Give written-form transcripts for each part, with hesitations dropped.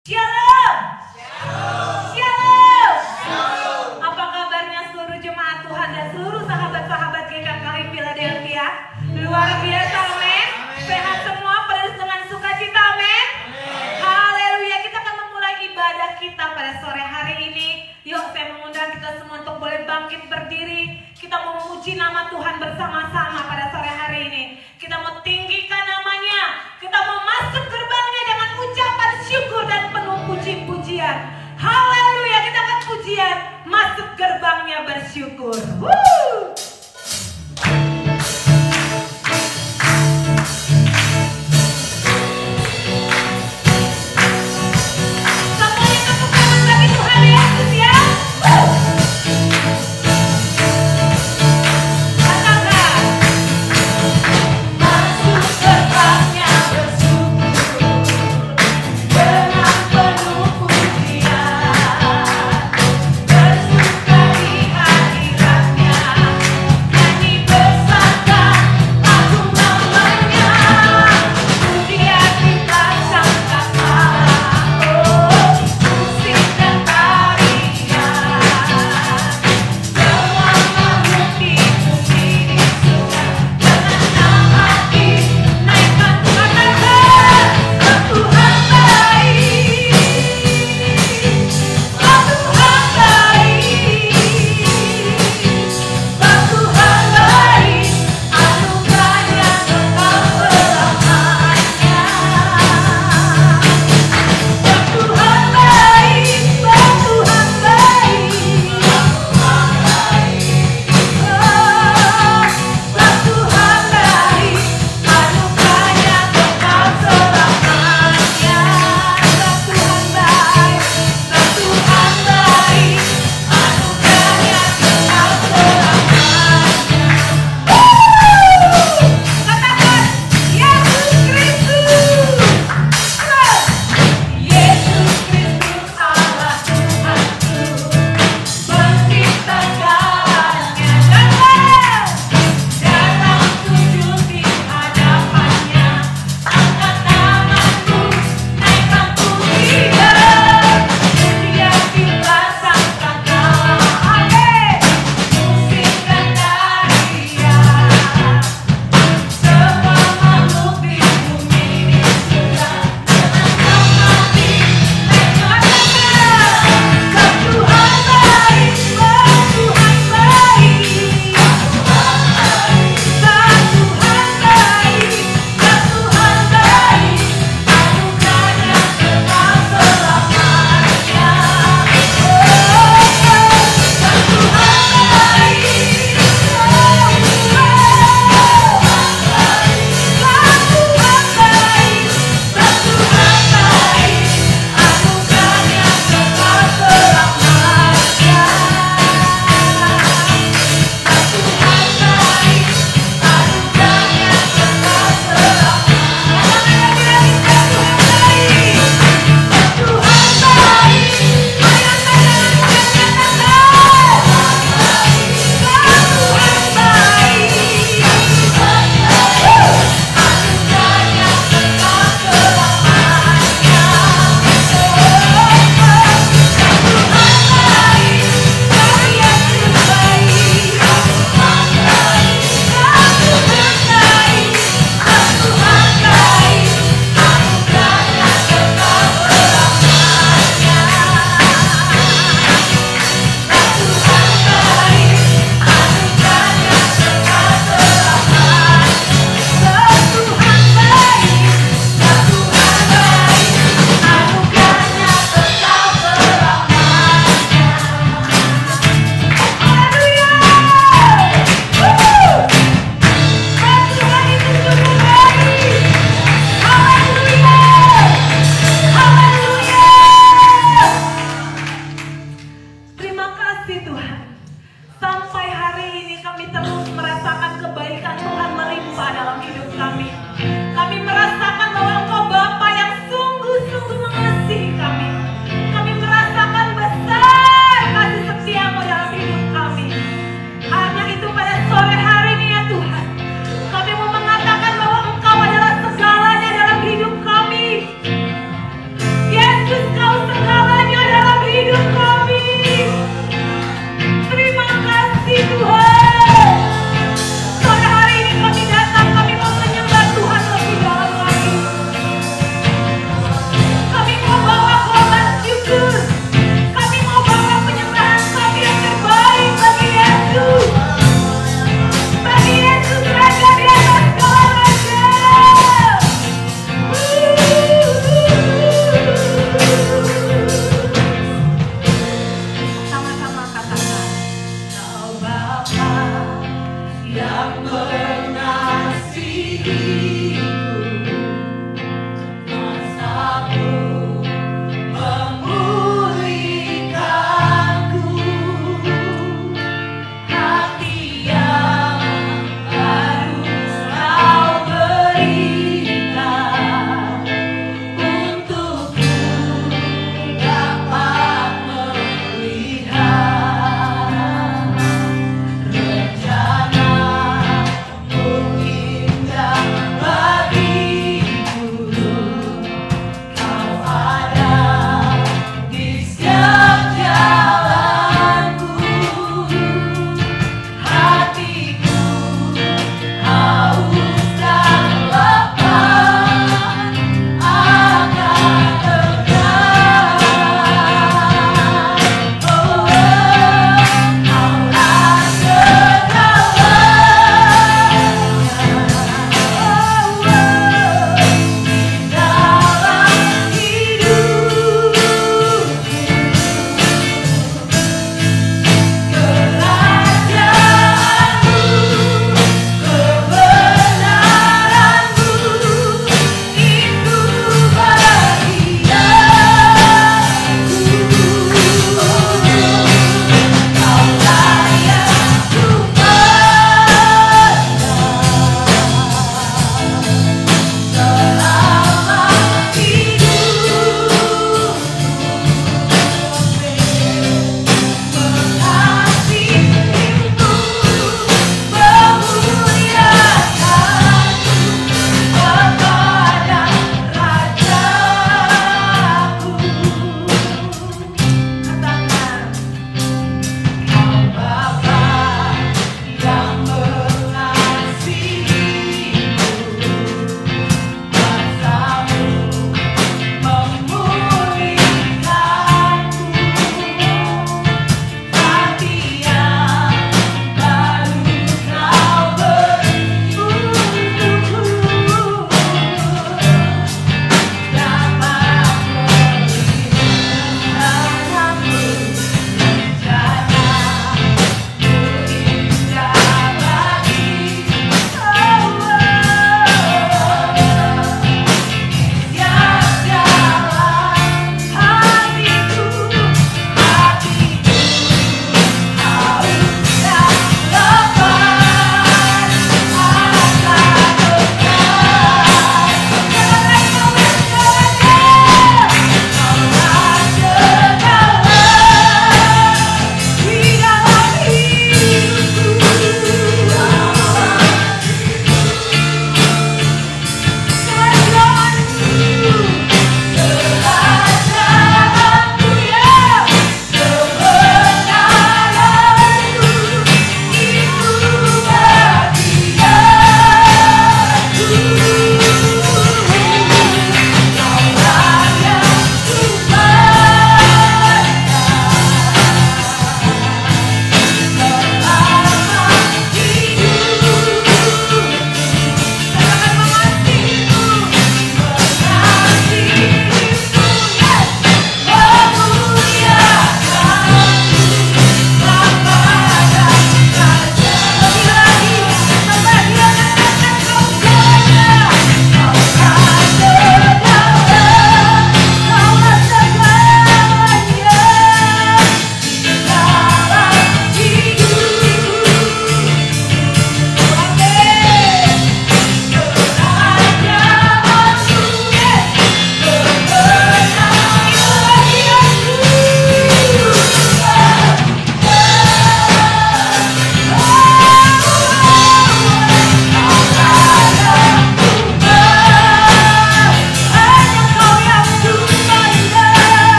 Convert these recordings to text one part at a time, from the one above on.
Shalom. Shalom. Apa kabarnya seluruh jemaat Tuhan dan seluruh sahabat-sahabat GKKI Philadelphia? Luar biasa, amin. Sehat semua, penuh dengan sukacita, amin. Haleluya. Kita akan memulai ibadah kita pada sore hari ini. Yuk, saya mengundang kita semua untuk boleh bangkit berdiri. Kita mau memuji nama Tuhan bersama-sama pada sore hari ini. Kita mau tinggikan namanya. Kita mau masuk gerbangnya dengan ucapan syukur dan penuh puji-pujian. Haleluya, kita akan pujian, masuk gerbangnya bersyukur. Woo! Semuanya tepuk tangan bagi Tuhan Yesus ya. Katakan, masuk gerbangnya bersyukur dengan penuh pujian, bersuka di hadiratnya.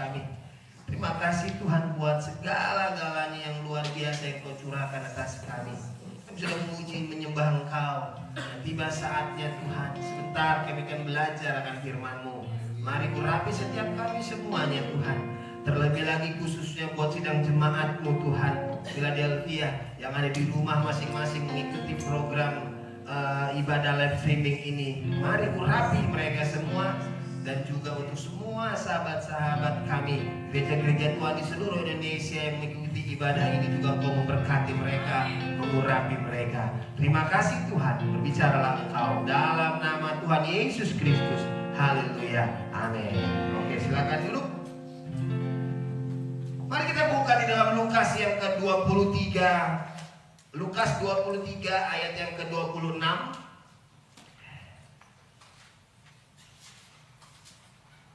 kami. Terima kasih Tuhan buat segala-galanya yang luar biasa yang Kau curahkan atas kami. Kami sudah memuji menyembah Engkau. Dan tiba saatnya Tuhan, sebentar kami akan belajar akan firman-Mu. Mari urapi setiap kami semuanya Tuhan. Terlebih lagi khususnya buat sidang jemaat-Mu Tuhan Philadelphia yang ada di rumah masing-masing mengikuti program ibadah live streaming ini. Mari urapi mereka semua. Dan juga untuk semua sahabat-sahabat kami gereja-gereja Tuhan di seluruh Indonesia yang mengikuti ibadah ini juga Kau memberkati mereka, mengurapi mereka. Terima kasih Tuhan, berbicaralah Engkau dalam nama Tuhan Yesus Kristus. Haleluya, amin. Oke, silakan duduk. Mari kita buka di dalam Lukas yang ke-23. Lukas 23 ayat yang ke-26.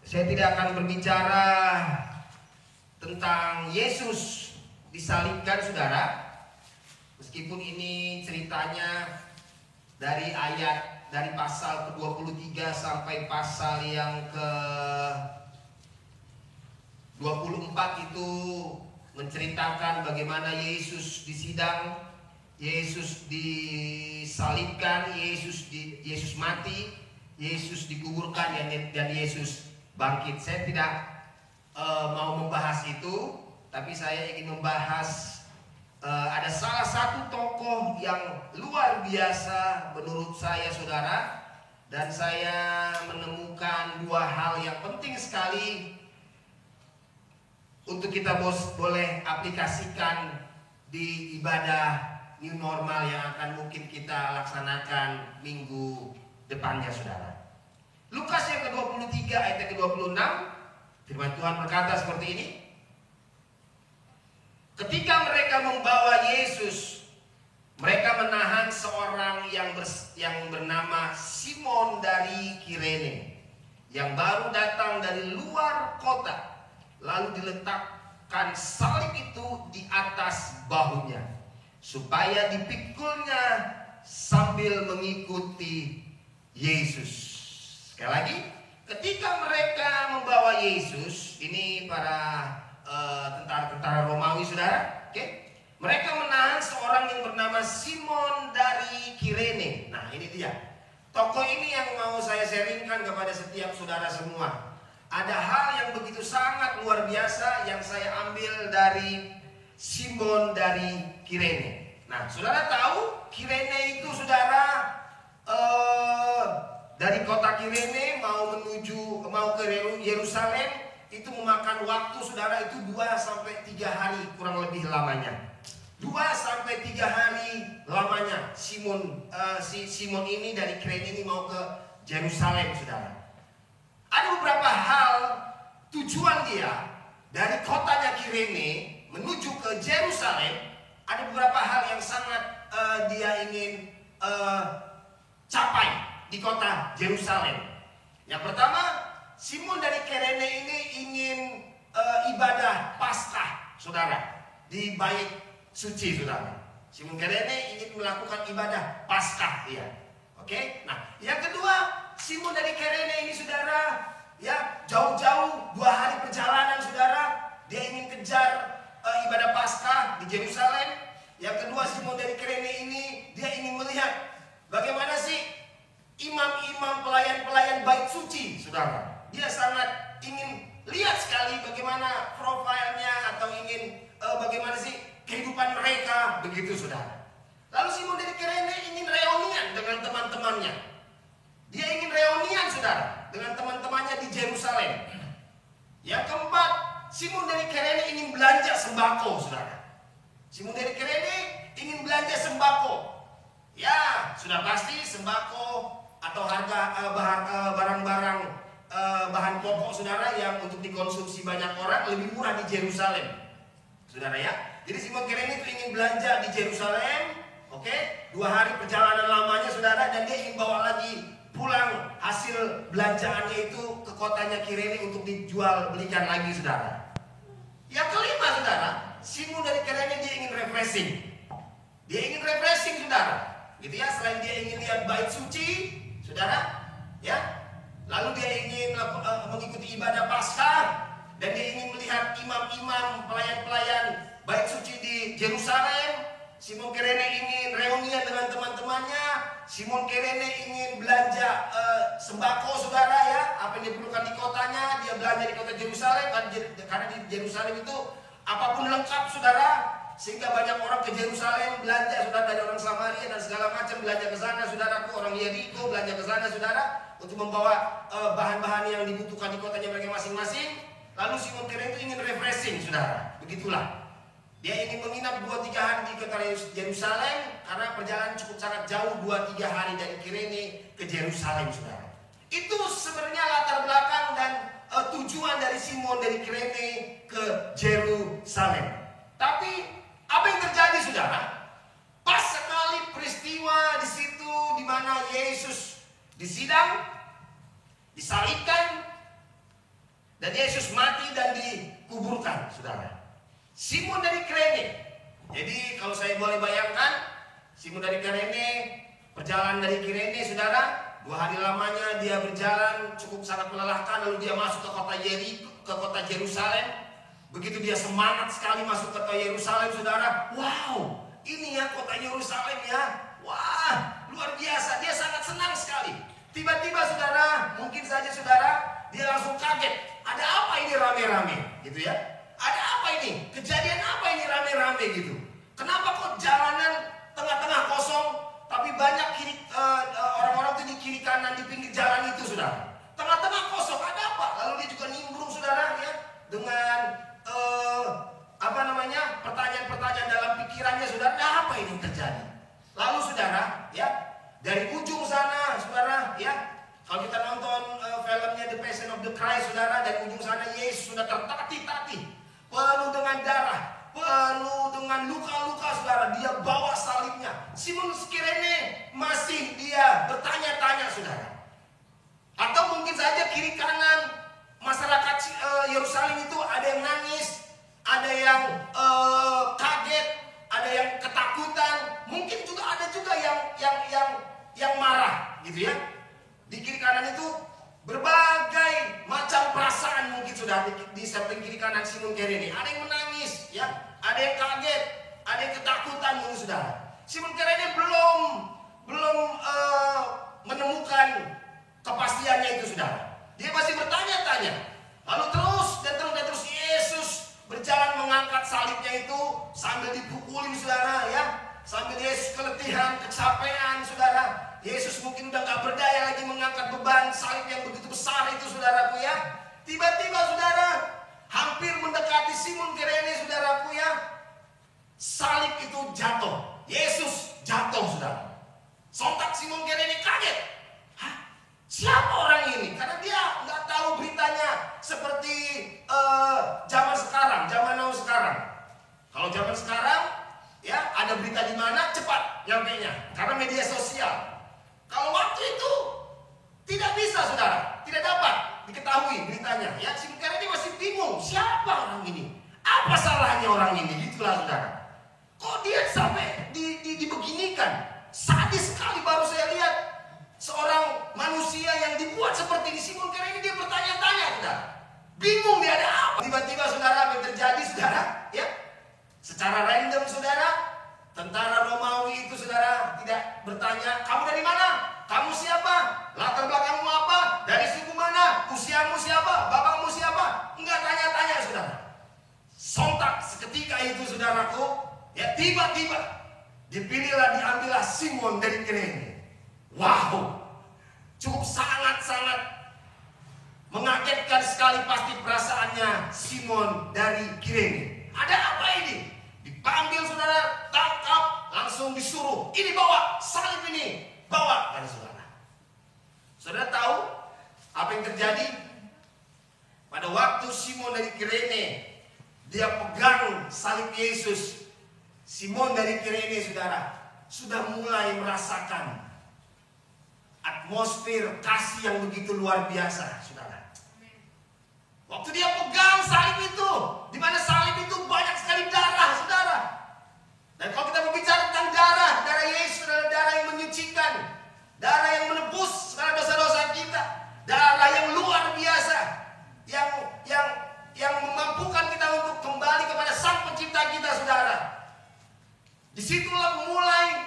Saya tidak akan berbicara tentang Yesus disalibkan, saudara. Meskipun ini ceritanya dari pasal ke-23 sampai pasal yang ke-24 itu menceritakan bagaimana Yesus disidang, Yesus disalibkan, Yesus mati, Yesus dikuburkan dan Yesus bangkit. Saya tidak mau membahas itu, tapi saya ingin membahas ada salah satu tokoh yang luar biasa menurut saya, saudara, dan saya menemukan dua hal yang penting sekali untuk kita boleh aplikasikan di ibadah new normal yang akan mungkin kita laksanakan minggu depannya, saudara. Lukas yang ke-23 ayat yang ke-26, firman Tuhan berkata seperti ini. Ketika mereka membawa Yesus, mereka menahan seorang yang bernama Simon dari Kirene, yang baru datang dari luar kota. Lalu diletakkan salib itu di atas bahunya, supaya dipikulnya sambil mengikuti Yesus. Sekali lagi, ketika mereka membawa Yesus, ini para tentara-tentara Romawi, saudara, mereka menahan seorang yang bernama Simon dari Kirene. Nah, ini dia tokoh ini yang mau saya sharingkan kepada setiap saudara semua. Ada hal yang begitu sangat luar biasa yang saya ambil dari Simon dari Kirene. Nah, saudara tahu Kirene itu, saudara, dari kota Kirene mau ke Yerusalem itu memakan waktu, saudara, itu 2-3 hari kurang lebih lamanya. 2-3 hari lamanya Simon ini dari Kirene ini mau ke Yerusalem, saudara. Ada beberapa hal tujuan dia dari kotanya Kirene menuju ke Yerusalem. Ada beberapa hal yang sangat dia ingin capai di kota Yerusalem. Yang pertama, Simon dari Kirene ini ingin ibadah Paskah, saudara, di bait suci, saudara. Simon Kirene ingin melakukan ibadah Paskah, ya. Oke. Nah, yang kedua, Simon dari Kirene ini, saudara, ya, jauh-jauh 2 hari perjalanan, saudara, dia ingin kejar ibadah Paskah di Yerusalem. Yang kedua, Simon dari Kirene ini dia ingin melihat bagaimana sih imam-imam, pelayan-pelayan bait suci, saudara. Dia sangat ingin lihat sekali bagaimana profilnya atau ingin bagaimana sih kehidupan mereka, begitu, saudara. Lalu Simon dari Kirene ingin reunian dengan teman-temannya. Dia ingin reunian, saudara, dengan teman-temannya di Yerusalem. Yang keempat, Simon dari Kirene ingin belanja sembako, saudara. Simon dari Kirene ingin belanja sembako. Ya, sudah pasti sembako atau harga barang-barang bahan pokok, saudara, yang untuk dikonsumsi banyak orang lebih murah di Yerusalem, saudara, ya. Jadi Simon Kirene itu ingin belanja di Yerusalem, oke, 2 hari perjalanan lamanya, saudara, dan dia ingin bawa lagi pulang hasil belanjaannya itu ke kotanya Kirene untuk dijual belikan lagi, saudara. Yang kelima, saudara, Simon dari Kirene dia ingin refreshing. Dia ingin refreshing, saudara. Gitu ya, selain dia ingin lihat bait suci, saudara, ya. Lalu dia ingin mengikuti ibadah Paskah. Dan dia ingin melihat imam-imam, pelayan-pelayan bait suci di Yerusalem. Simon Kirene ingin reunian dengan teman-temannya. Simon Kirene ingin belanja sembako, saudara, ya, apa yang diperlukan di kotanya. Dia belanja di kota Yerusalem, karena di Yerusalem itu apapun lengkap, saudara. Sehingga banyak orang ke Yerusalem belanja, saudara, dari orang Samaria dan segala macam belanja ke sana, saudaraku. Orang Yeriko belanja ke sana, saudara, untuk membawa bahan-bahan yang dibutuhkan di kotanya mereka masing-masing. Lalu Simon Kirene itu ingin refreshing, saudara. Begitulah. Dia ingin menginap 2-3 hari di kota Yerusalem karena perjalanan cukup sangat jauh, 2-3 hari dari Kirene ke Yerusalem, saudara. Itu sebenarnya latar belakang dan tujuan dari Simon dari Kirene ke Yerusalem. Tapi apa yang terjadi, saudara? Pas sekali peristiwa di situ di mana Yesus disidang, disalibkan, dan Yesus mati dan dikuburkan, saudara. Simon dari Kirene. Jadi kalau saya boleh bayangkan, Simon dari Kirene, perjalanan dari Kirene, saudara, 2 hari lamanya dia berjalan cukup sangat melelahkan. Lalu dia masuk ke kota Yeriko, ke kota Yerusalem. Begitu dia semangat sekali masuk ke kota Yerusalem, saudara. Wow, ini ya kota Yerusalem ya. Wah, luar biasa. Dia sangat senang sekali. Tiba-tiba, saudara, mungkin saja saudara, dia langsung kaget. Ada apa ini rame-rame, gitu ya? Ada apa ini? Kejadian apa ini rame-rame gitu? Kenapa kok jalanan tengah-tengah kosong, tapi banyak orang-orang itu di kiri kanan di pinggir jalan itu, saudara? Tengah-tengah kosong, ada apa? Lalu dia juga nimbrung, saudara, ya, dengan pertanyaan-pertanyaan dalam pikirannya, saudara. Apa ini yang terjadi? Lalu, saudara, ya, dari ujung sana, saudara, ya, kalau kita nonton filmnya The Passion of the Christ, saudara, dari ujung sana Yesus sudah tertatih-tatih, penuh dengan darah, penuh dengan luka-luka, saudara. Dia bawa salibnya. Simon Kirene masih dia bertanya-tanya, saudara. Atau mungkin saja kiri kanan masyarakat Yerusalem itu ada yang nangis, ada yang kaget, ada yang ketakutan. Mungkin juga ada juga yang marah, gitu ya. Di kiri kanan itu berbagai macam perasaan mungkin sudah di samping kiri kanan Simon Kirene. Ada yang menangis, ya, ada yang kaget, ada yang ketakutan mungkin, saudara. Simon Kirene belum menemukan kepastiannya itu, saudara. Dia masih bertanya-tanya. Lalu terus Yesus berjalan mengangkat salibnya itu sambil dipukulin, saudara, ya. Sambil Yesus keletihan, kecapean, saudara. Yesus mungkin udah gak berdaya lagi mengangkat beban salib yang begitu besar itu, saudaraku, ya. Tiba-tiba, saudara, hampir mendekati Simon Kirene, saudaraku, ya, salib itu jatuh. Yesus jatuh, saudara. Sontak Simon Kirene kaget. Hah? Siapa orang ini? Karena dia nggak tahu beritanya seperti zaman sekarang, zaman now sekarang. Kalau zaman sekarang, ya, ada berita di mana cepat nyampainya karena media sosial. Kalau waktu itu tidak bisa, saudara, tidak dapat diketahui beritanya. Ya, Simon Kirene masih bingung, siapa orang ini? Apa salahnya orang ini? Gitulah, saudara. Kok dia sampai dibeginikan? Sadis sekali baru saya lihat seorang manusia yang dibuat seperti ini. Simon Kirene dia bertanya-tanya, saudara. Bingung dia ada apa? Tiba-tiba, saudara, apa yang terjadi, saudara? Ya, secara random, saudara, tentara Romawi itu, saudara, tidak bertanya, kamu dari mana? Kamu siapa? Latar belakangmu apa? Dari suku mana? Usiamu siapa? Bapakmu siapa? Enggak tanya-tanya, saudara. Sontak seketika itu, saudaraku, ya, tiba-tiba diambillah Simon dari Kirene. Wow, cukup sangat-sangat mengagetkan sekali pasti perasaannya Simon dari Kirene. Ada apa ini? Dipanggil, saudara, tangkap, langsung disuruh, ini bawa salib ini, bawa, kata saudara. Saudara tahu apa yang terjadi? Pada waktu Simon dari Kirene dia pegang salib Yesus, Simon dari Kirene, saudara, sudah mulai merasakan atmosfer kasih yang begitu luar biasa, saudara. Waktu dia pegang salib itu, di mana salib itu banyak sekali darah, saudara. Dan kalau kita berbicara tentang darah Yesus adalah darah yang menyucikan, darah yang menebus segala dosa-dosa kita, darah yang luar biasa, yang Disitulah mulai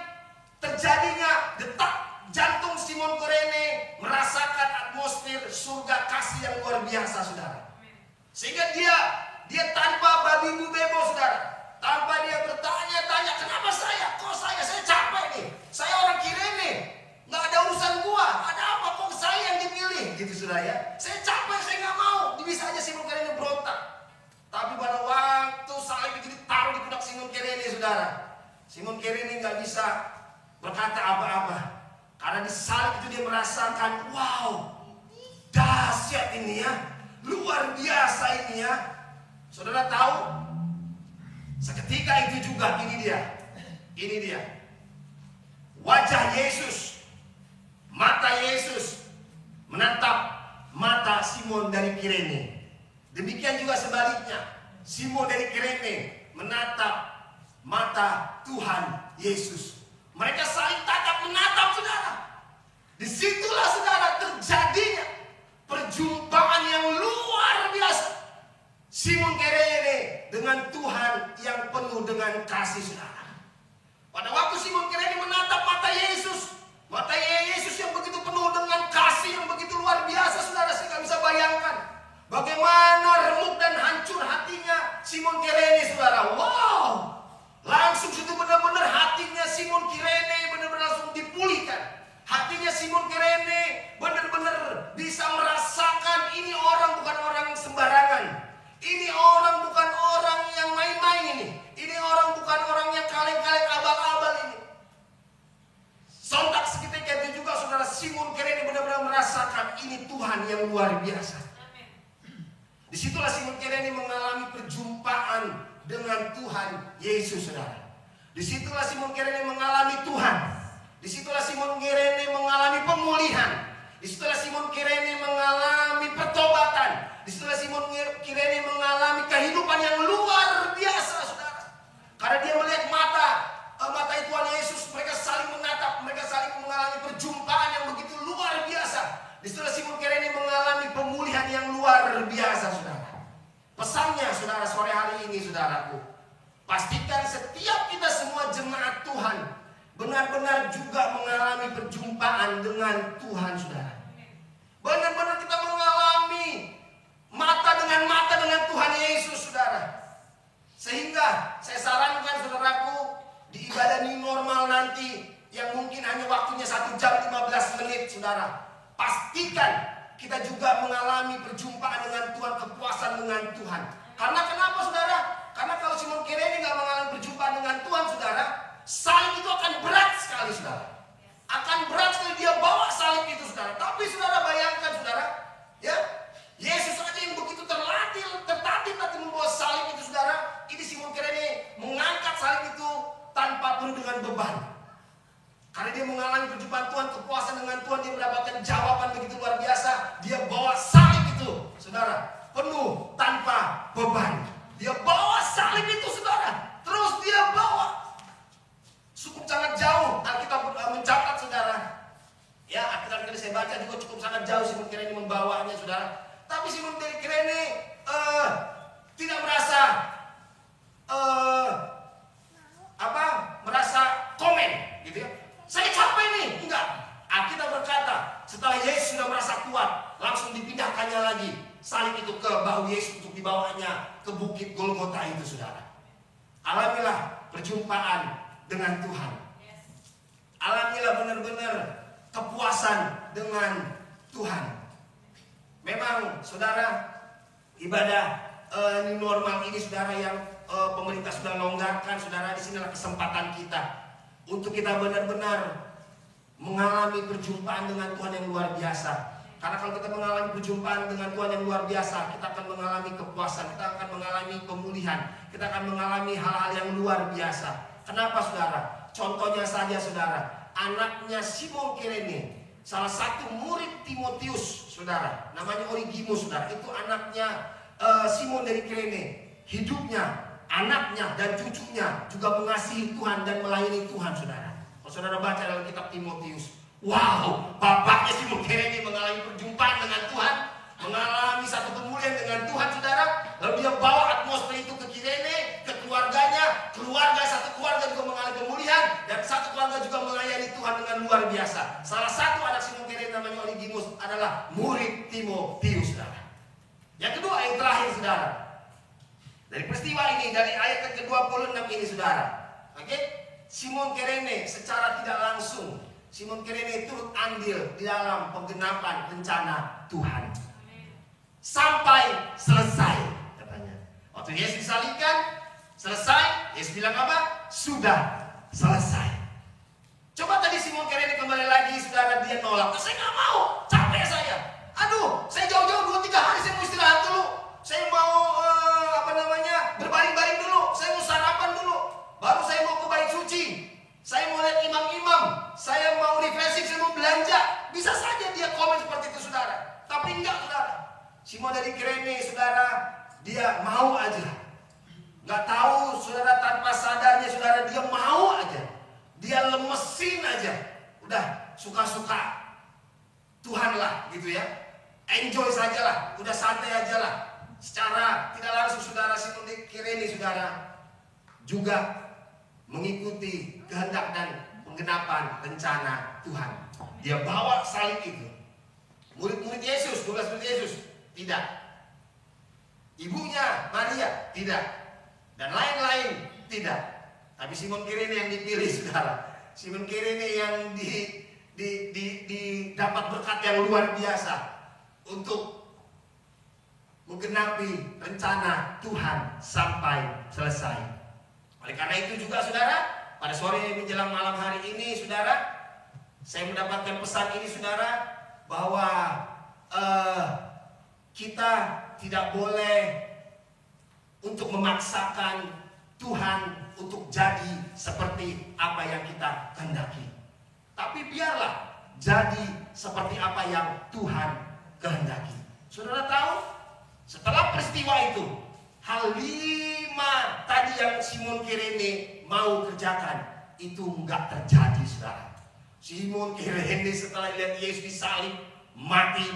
terjadinya detak jantung Simon Kirene, merasakan atmosfer surga kasih yang luar biasa, saudara. Sehingga dia tanpa babi bu bebo, saudara. Tanpa dia bertanya-tanya, kenapa saya? Kok saya capek nih. Saya orang Kirene, nggak ada urusan gua. Ada apa kok saya yang dipilih? Gitu, saudara ya. Saya capek, saya nggak mau. Bisa aja Simon Kirene berontak. Tapi pada waktu salib itu ditaruh di pundak Simon Kirene, saudara, Simon Kirene nggak bisa berkata apa-apa. Karena di salib itu dia merasakan, wow, dahsyat ini ya, luar biasa ini ya. Saudara tahu, seketika itu juga ini dia, wajah Yesus, mata Yesus menatap mata Simon dari Kirene. Demikian juga sebaliknya, Simon dari Kirene menatap mata Tuhan Yesus. Mereka saling tatap menatap, saudara. Disitulah, saudara, terjadinya perjumpaan yang luar biasa Simon Kirene dengan Tuhan yang penuh dengan kasih, saudara. Pada waktu Simon Kirene menatap mata Yesus yang begitu penuh dengan kasih yang begitu luar biasa, saudara, saya nggak bisa bayangkan bagaimana remuk dan hancur hatinya Simon Kirene, saudara. Wow, langsung itu benar-benar hatinya Simon Kirene benar-benar langsung dipulihkan. Hatinya Simon Kirene benar-benar bisa merasakan ini orang bukan orang sembarangan. Ini orang bukan orang yang main-main ini. Ini orang bukan orang yang kaleng-kaleng abal-abal ini. Sontak seketika itu juga, saudara, Simon Kirene benar-benar merasakan ini Tuhan yang luar biasa. Disitulah Simon Kirene mengalami perjumpaan dengan Tuhan Yesus, saudara. Disitulah Simon Kirene mengalami Tuhan. Disitulah Simon Kirene mengalami pemulihan. Disitulah Simon Kirene mengalami pertobatan. Disitulah Simon Kirene mengalami kehidupan yang luar biasa, saudara. Karena dia melihat mata Tuhan Yesus, mereka saling menatap, mereka saling mengalami perjumpaan yang begitu luar biasa. Disitulah Simon Kirene mengalami pemulihan yang luar biasa, saudara. Pesannya, saudara, sore hari ini, saudaraku, pastikan setiap kita semua jemaat Tuhan benar-benar juga mengalami perjumpaan dengan Tuhan, saudara. Benar-benar kita mengalami mata dengan Tuhan Yesus, saudara. Sehingga saya sarankan, saudaraku, di ibadah new normal nanti yang mungkin hanya waktunya 1 jam 15 menit, saudara, pastikan kita juga mengalami perjumpaan dengan Tuhan, kepuasan dengan Tuhan. Karena kenapa, saudara? Karena kalau Simon Kirene nggak mengalami perjumpaan dengan Tuhan, saudara, salib itu akan berat sekali, saudara. Akan berat sekali dia bawa salib itu, saudara. Tapi saudara bayangkan, saudara, ya, Yesus aja yang begitu tertatih membawa salib itu, saudara. Ini Simon Kirene mengangkat salib itu tanpa penuh dengan beban. Karena dia mengalami perjumpaan Tuhan, kepuasan dengan Tuhan, dia mendapatkan jawaban begitu luar biasa. Dia bawa salib itu, saudara, penuh tanpa beban. Dia bawa salib itu, saudara. Terus dia bawa. Cukup sangat jauh. Alkitab mencatat, saudara. Ya, Alkitab yang saya baca juga cukup sangat jauh Simon Kirene membawanya, saudara. Tapi Simon Kirene tidak merasa merasa komen, gitu ya. Saya capek nih, enggak. Alkitab berkata, setelah Yesus sudah merasa kuat, langsung dipindahkannya lagi salib itu ke bahu Yesus untuk dibawanya ke bukit Golgota itu, saudara. Alamilah perjumpaan dengan Tuhan. Alamilah benar-benar kepuasan dengan Tuhan. Memang, saudara, ibadah new normal ini, saudara, yang pemerintah sudah longgarkan, saudara, di sinilah kesempatan kita untuk kita benar-benar mengalami perjumpaan dengan Tuhan yang luar biasa. Karena kalau kita mengalami perjumpaan dengan Tuhan yang luar biasa, kita akan mengalami kepuasan, kita akan mengalami pemulihan, kita akan mengalami hal-hal yang luar biasa. Kenapa, saudara? Contohnya saja, saudara, anaknya Simon Kirene, salah satu murid Timotius, saudara, namanya Origimus, saudara, itu anaknya Simon dari Kirene. Hidupnya, anaknya dan cucunya juga mengasihi Tuhan dan melayani Tuhan, saudara. Kalau saudara baca dalam kitab Timotius, wow, bapaknya Simon Kirene mengalami perjumpaan dengan Tuhan, mengalami satu kemuliaan dengan Tuhan, saudara. Lalu dia bawa atmosfer itu ke Kirene, ke keluarganya, satu keluarga juga mengalami semua juga melayani Tuhan dengan luar biasa. Salah satu anak Simon Kirene namanya Onesimus adalah murid Timotius, saudara. Yang kedua, yang terakhir, saudara. Dari peristiwa ini, dari ayat ke-26 ini, saudara. Oke? Simon Kirene secara tidak langsung, Simon Kirene turut andil di dalam penggenapan rencana Tuhan. Sampai selesai, katanya. Waktu Yesus disalibkan, selesai. Yesus bilang apa? Sudah selesai. Coba tadi Simon Kirene kembali lagi, saudara, dia nolak. Saya nggak mau, capek saya. Aduh, saya jauh-jauh 2-3 hari saya mau istirahat dulu. Saya mau berbaring-baring dulu. Saya mau sarapan dulu. Baru saya mau ke bait suci. Saya mau lihat imam-imam. Saya mau refreshing, saya mau belanja. Bisa saja dia komen seperti itu, saudara. Tapi enggak, saudara. Simon dari Kirene, saudara, dia mau aja. Nggak tahu, saudara, tanpa sadarnya, saudara, dia mau aja. Dia lemesin aja. Udah, suka-suka Tuhan lah, gitu ya. Enjoy saja lah, udah santai aja lah. Secara tidak langsung, saudara, Simon dari Kirene, saudara, juga mengikuti kehendak dan penggenapan rencana Tuhan. Dia bawa salib itu. Murid-murid Yesus, 12 murid Yesus, tidak. Ibunya Maria, tidak. Dan lain-lain, tidak. Tapi Simon Kirene yang dipilih, saudara. Simon Kirene yang dapat berkat yang luar biasa untuk menggenapi rencana Tuhan sampai selesai. Oleh karena itu juga, saudara, pada sore menjelang malam hari ini, saudara, saya mendapatkan pesan ini, saudara, bahwa kita tidak boleh untuk memaksakan Tuhan untuk jadi seperti apa yang kita kehendaki. Tapi biarlah jadi seperti apa yang Tuhan kehendaki. Saudara tahu, setelah peristiwa itu, hal 5 tadi yang Simon Kirene mau kerjakan, itu enggak terjadi, saudara. Simon Kirene setelah lihat Yesus disalib, mati,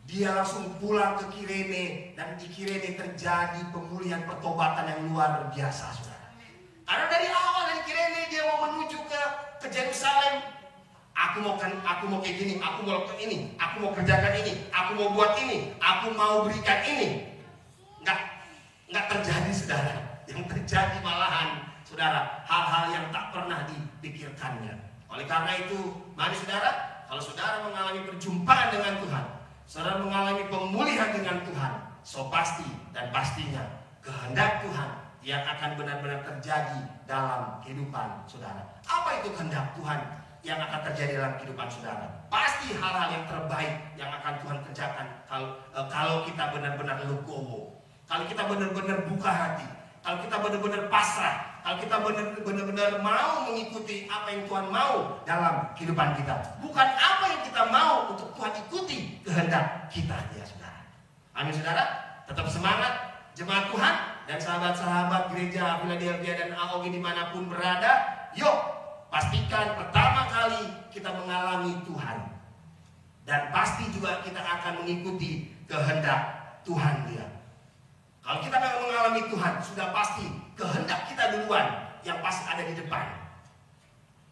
dia langsung pulang ke Kirene, dan di Kirene terjadi pemulihan pertobatan yang luar biasa, saudara. Karena dari awal dari Kirene dia mau menuju ke Yerusalem. Aku mau kayak gini, aku mau lakukan ini, aku mau kerjakan ini, aku mau buat ini, aku mau berikan ini. Nggak terjadi, saudara. Yang terjadi malahan, saudara, hal-hal yang tak pernah dipikirkannya. Oleh karena itu, mari saudara, kalau saudara mengalami perjumpaan dengan Tuhan, saudara mengalami pemulihan dengan Tuhan, so pasti dan pastinya kehendak Tuhan yang akan benar-benar terjadi dalam kehidupan saudara. Apa itu kehendak Tuhan yang akan terjadi dalam kehidupan saudara? Pasti hal-hal yang terbaik yang akan Tuhan kerjakan kalau kita benar-benar legowo, kalau kita benar-benar buka hati, kalau kita benar-benar pasrah, kalau kita benar-benar mau mengikuti apa yang Tuhan mau dalam kehidupan kita, bukan apa yang kita mau untuk Tuhan ikuti kehendak kita, ya saudara. Amin, saudara. Tetap semangat, jemaat Tuhan dan sahabat-sahabat gereja Philadelphia dan AOG dimanapun berada. Yuk, pastikan pertama kali kita mengalami Tuhan, dan pasti juga kita akan mengikuti kehendak Tuhan dia. Kalau kita memang mengalami Tuhan, sudah pasti kehendak kita duluan yang pasti ada di depan.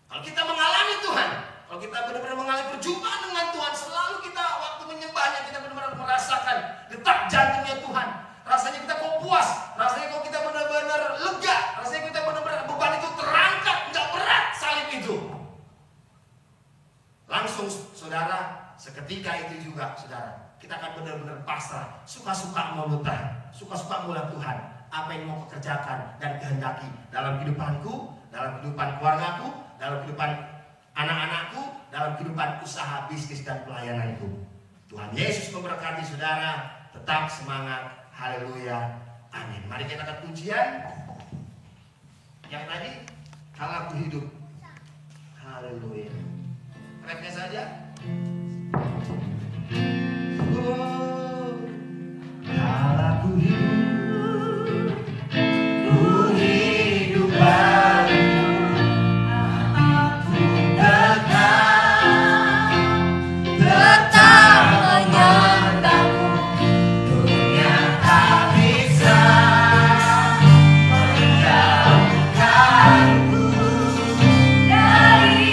Kalau kita mengalami Tuhan, kalau kita benar-benar mengalami perjumpaan dengan Tuhan, selalu kita waktu menyembahnya kita benar-benar merasakan detak jantungnya Tuhan. Rasanya kita kok puas, rasanya kok kita benar-benar lega, rasanya kita benar-benar beban itu terangkat, nggak berat salib itu. Langsung, saudara, seketika itu juga, saudara, kita akan benar-benar pasrah, suka-suka mau Tuhan, suka-suka mula Tuhan, apa yang mau kerjakan dan kehendaki dalam kehidupanku, dalam kehidupan keluargaku, dalam kehidupan anak-anakku, dalam kehidupan usaha, bisnis, dan pelayananku. Tuhan Yesus memberkati saudara, tetap semangat, haleluya, amin. Mari kita angkat pujian yang tadi, kalau aku hidup, haleluya. Refnya saja. Oh, kalau aku hidup, ku hidup baru, aku tetap menyembahmu. Dunia tak bisa menjauhkanku dari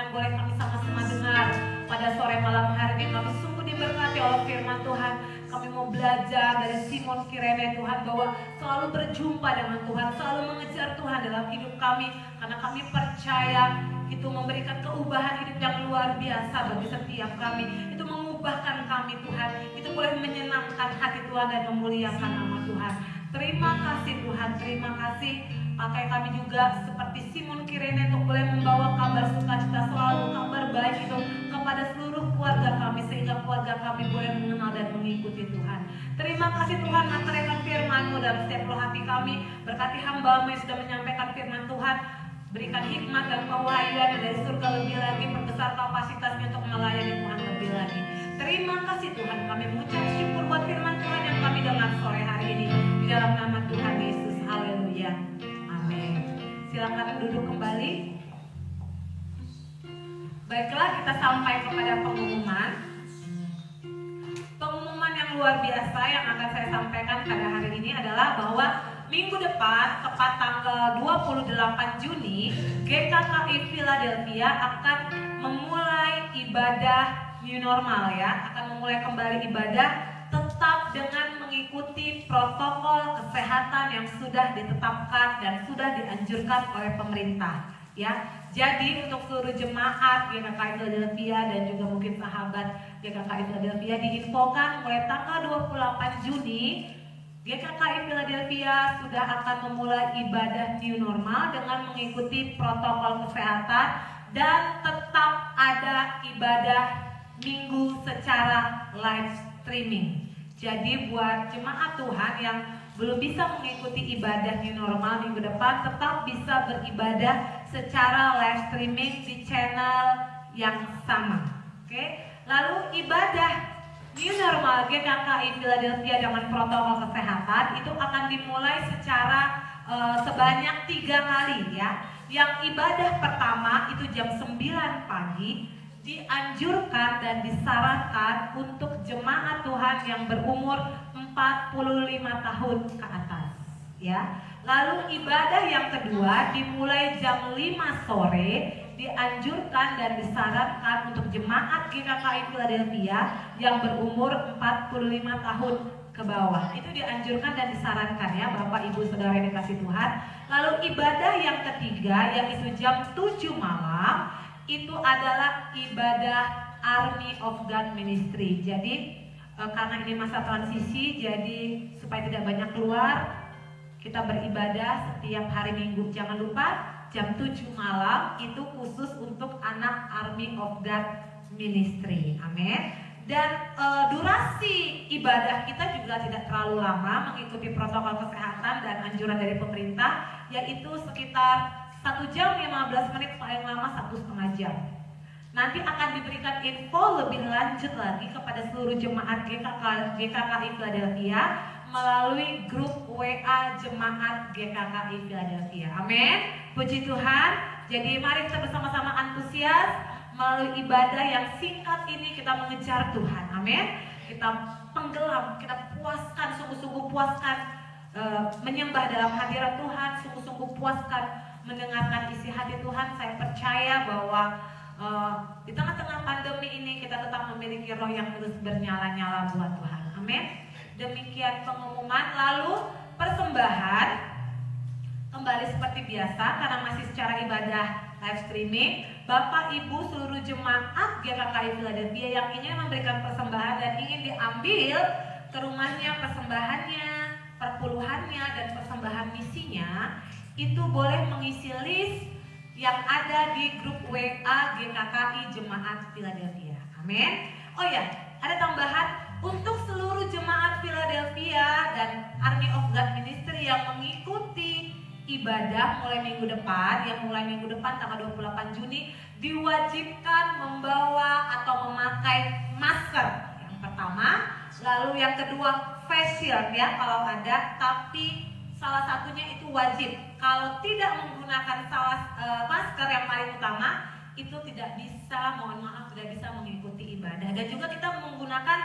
yang boleh kami sama-sama dengar pada sore malam hari ini. Kami sungguh diberkati oleh firman Tuhan. Kami mau belajar dari Simon Kirene Tuhan, bahwa selalu berjumpa dengan Tuhan, selalu mengejar Tuhan dalam hidup kami, karena kami percaya itu memberikan keubahan hidup yang luar biasa bagi setiap kami. Itu mengubahkan kami Tuhan, itu boleh menyenangkan hati Tuhan dan memuliakan nama Tuhan. Terima kasih Tuhan, terima kasih. Pakai kami juga seperti Simon Kirene untuk boleh membawa kabar sukacita selalu, kabar baik itu kepada seluruh keluarga kami, sehingga keluarga kami boleh mengenal dan mengikuti Tuhan. Terima kasih Tuhan, meteraikan firman-Mu dalam setiap roh hati kami. Berkati hamba-Mu yang sudah menyampaikan firman Tuhan. Berikan hikmat dan kewahyuan dari surga lebih lagi, perbesar kapasitasnya untuk melayani Tuhan lebih lagi. Terima kasih Tuhan, kami mengucap syukur buat firman Tuhan yang kami dengar sore hari ini. Di dalam nama Tuhan Yesus, haleluya. Amin. Silakan duduk kembali. Baiklah, kita sampai kepada pengumuman. Pengumuman yang luar biasa yang akan saya sampaikan pada hari ini adalah bahwa minggu depan, tepat tanggal 28 Juni, GKKI Philadelphia akan memulai ibadah new normal ya. Akan memulai kembali ibadah tetap dengan mengikuti protokol kesehatan yang sudah ditetapkan dan sudah dianjurkan oleh pemerintah ya. Jadi untuk seluruh jemaat GKKI Philadelphia dan juga mungkin sahabat GKKI Philadelphia diinfokan mulai tanggal 28 Juni GKKI Philadelphia sudah akan memulai ibadah new normal dengan mengikuti protokol kesehatan dan tetap ada ibadah minggu secara live streaming. Jadi buat jemaat Tuhan yang belum bisa mengikuti ibadah new normal minggu depan, tetap bisa beribadah secara live streaming di channel yang sama. Oke? Lalu ibadah new normal GKKI Philadelphia dengan protokol kesehatan itu akan dimulai secara sebanyak 3 kali ya. Yang ibadah pertama itu jam 9 pagi. Dianjurkan dan disarankan untuk jemaat Tuhan yang berumur 45 tahun ke atas ya. Lalu ibadah yang kedua dimulai jam 5 sore, dianjurkan dan disarankan untuk jemaat GKKI Philadelphia yang berumur 45 tahun ke bawah. Itu dianjurkan dan disarankan ya Bapak Ibu Saudara yang dikasihi Tuhan. Lalu ibadah yang ketiga yaitu jam 7 malam itu adalah ibadah Army of God Ministry. Jadi karena ini masa transisi, jadi supaya tidak banyak keluar, kita beribadah setiap hari Minggu. Jangan lupa jam 7 malam itu khusus untuk anak Army of God Ministry. Amin. Dan durasi ibadah kita juga tidak terlalu lama, mengikuti protokol kesehatan dan anjuran dari pemerintah, yaitu sekitar 1 jam 15 menit, paling lama 1,5 jam. Nanti akan diberikan info lebih lanjut lagi kepada seluruh jemaat GKKI Philadelphia melalui grup WA jemaat GKKI Philadelphia. Amin. Puji Tuhan. Jadi mari kita bersama-sama antusias melalui ibadah yang singkat ini kita mengejar Tuhan. Amin. Kita penggelam, kita puaskan, sungguh-sungguh puaskan menyembah dalam hadirat Tuhan, sungguh-sungguh puaskan mendengarkan isi hati Tuhan. Saya percaya bahwa di tengah-tengah pandemi ini kita tetap memiliki roh yang terus bernyala-nyala buat Tuhan. Amin. Demikian pengumuman. Lalu persembahan kembali seperti biasa karena masih secara ibadah live streaming. Bapak Ibu seluruh jemaat GKKI Philadelphia yang ingin memberikan persembahan dan ingin diambil ke rumahnya persembahannya, perpuluhannya dan persembahan misinya, itu boleh mengisi list yang ada di grup WA GKKI Jemaat Philadelphia. Amin. Oh ya, ada tambahan untuk seluruh jemaat Philadelphia dan Army of God Ministry yang mengikuti ibadah mulai minggu depan, tanggal 28 Juni, diwajibkan membawa atau memakai masker. Yang pertama, lalu yang kedua face shield ya kalau ada, tapi salah satunya itu wajib. Kalau tidak menggunakan masker yang paling utama, itu tidak bisa, mohon maaf, tidak bisa mengikuti ibadah. Dan juga kita menggunakan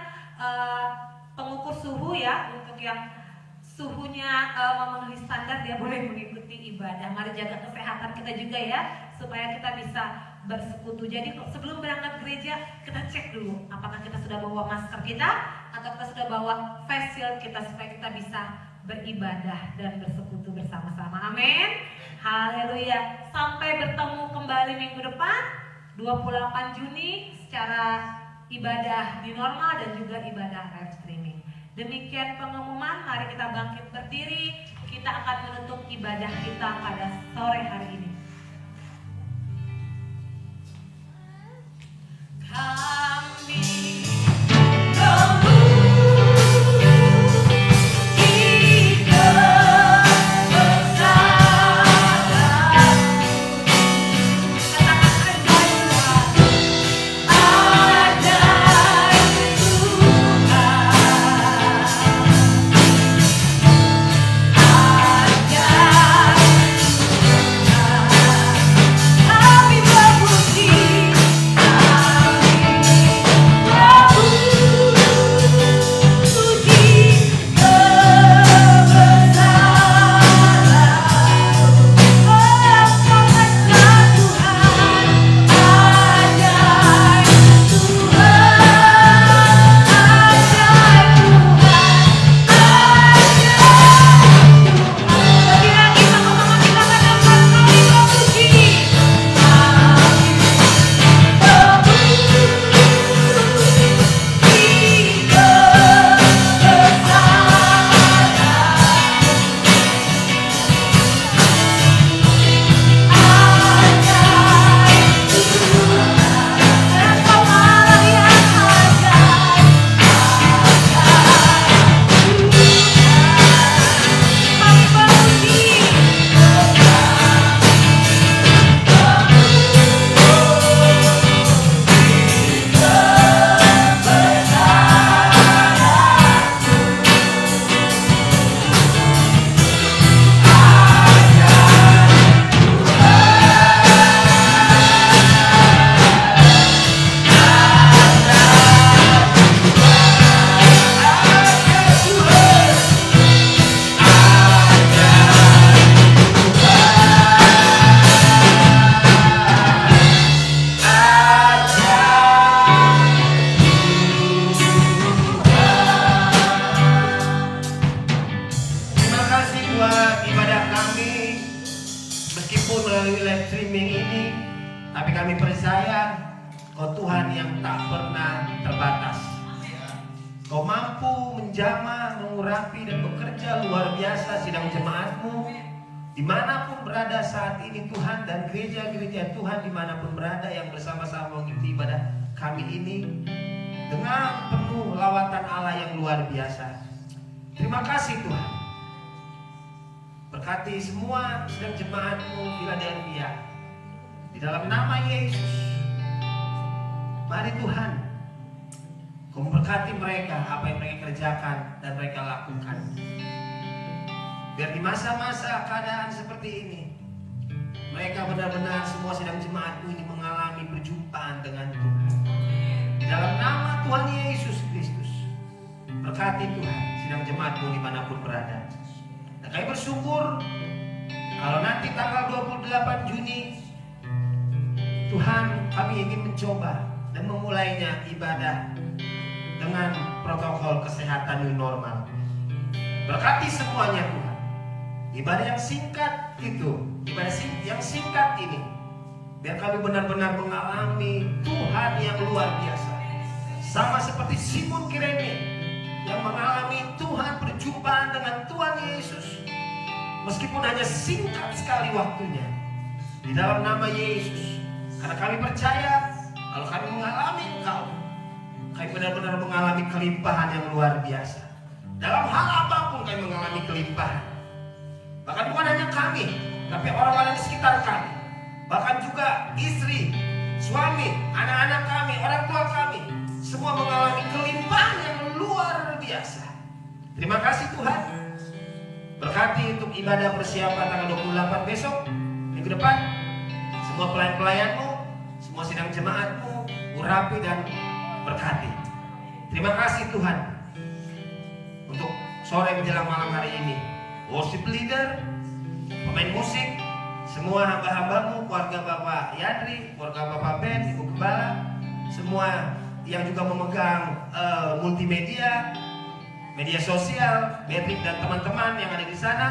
pengukur suhu ya, untuk yang suhunya memenuhi standar dia boleh mengikuti ibadah. Mari jaga kesehatan kita juga ya, supaya kita bisa bersekutu. Jadi sebelum berangkat gereja kita cek dulu apakah kita sudah bawa masker kita atau kita sudah bawa face shield kita supaya kita bisa beribadah dan bersekutu bersama-sama. Amin. Haleluya. Sampai bertemu kembali minggu depan 28 Juni secara ibadah di normal dan juga ibadah live streaming. Demikian pengumuman, mari kita bangkit berdiri. Kita akan menutup ibadah kita pada sore hari ini. Kami dimanapun berada saat ini Tuhan, dan gereja-gereja Tuhan dimanapun berada yang bersama-sama mengikuti ibadah kami ini dengan penuh lawatan Allah yang luar biasa. Terima kasih Tuhan. Berkati semua sedang jemaat-Mu Philadelphia di dalam nama Yesus. Mari Tuhan, Kau memberkati mereka apa yang mereka kerjakan dan mereka lakukan. Biar di masa-masa keadaan seperti ini mereka benar-benar semua sedang jemaat-Mu ini mengalami perjumpaan dengan Tuhan. Dalam nama Tuhan Yesus Kristus, berkati Tuhan sedang jemaat-Mu dimanapun berada. Dan kami bersyukur kalau nanti tanggal 28 Juni Tuhan, kami ingin mencoba dan memulainya ibadah dengan protokol kesehatan new normal. Berkati semuanya Tuhan. Ibadah yang singkat itu, ibadah yang singkat ini, biar kami benar-benar mengalami Tuhan yang luar biasa. Sama seperti Simon Kirene yang mengalami Tuhan, perjumpaan dengan Tuhan Yesus. Meskipun hanya singkat sekali waktunya. Di dalam nama Yesus. Karena kami percaya kalau kami mengalami Engkau, kami benar-benar mengalami kelimpahan yang luar biasa. Dalam hal apapun kami mengalami kelimpahan. Bahkan bukan hanya kami, tapi orang-orang di sekitar kami. Bahkan juga istri, suami, anak-anak kami, orang tua kami, semua mengalami kelimpahan yang luar biasa. Terima kasih Tuhan. Berkati untuk ibadah persiapan tanggal 28 besok, minggu depan. Semua pelayan-pelayan-Mu, semua sidang jemaat-Mu, urapi dan berkati. Terima kasih Tuhan untuk sore menjelang malam hari ini. Worship leader, pemain musik, semua hamba-hambamu, keluarga Bapak Yadri, keluarga Bapak Ben, Ibu Gembala, semua yang juga memegang multimedia, media sosial, Patrick dan teman-teman yang ada di sana,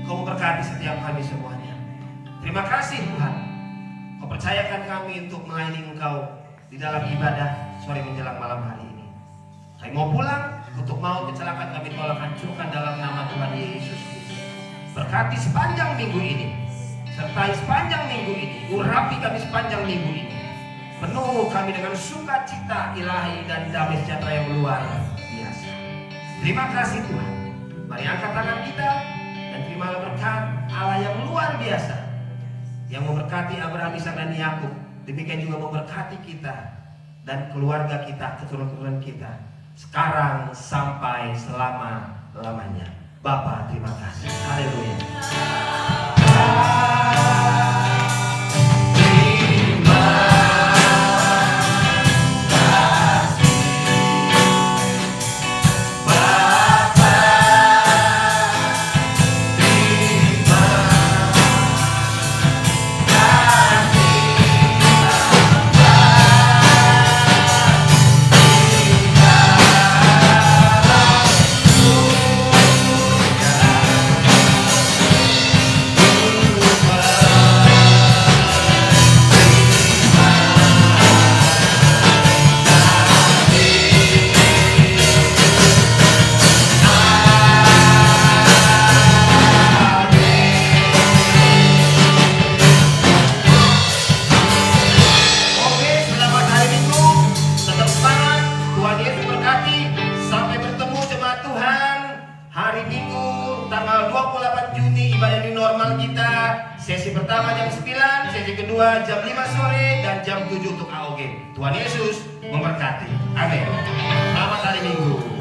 Kau memberkati setiap kami semuanya. Terima kasih Tuhan, Kau percayakan kami untuk melayani Engkau di dalam ibadah sore menjelang malam hari ini. Kami mau pulang, untuk mau kecelakaan kami tolak hancurkan dalam nama Tuhan Yesus Kristus. Berkati sepanjang minggu ini, sertai sepanjang minggu ini, urapi kami sepanjang minggu ini. Penuh kami dengan sukacita ilahi dan damai sejahtera yang luar biasa. Terima kasih Tuhan. Mari angkat tangan kita dan terimalah berkat Allah yang luar biasa, yang memberkati Abraham, Ishak dan Yakub. Demikian juga memberkati kita dan keluarga kita, keturunan kita, sekarang sampai selama-lamanya. Bapa, terima kasih. Haleluya. Sesi pertama jam 9, sesi kedua jam 5 sore, dan jam 7 untuk AOG. Tuhan Yesus memberkati. Amin. Selamat hari Minggu.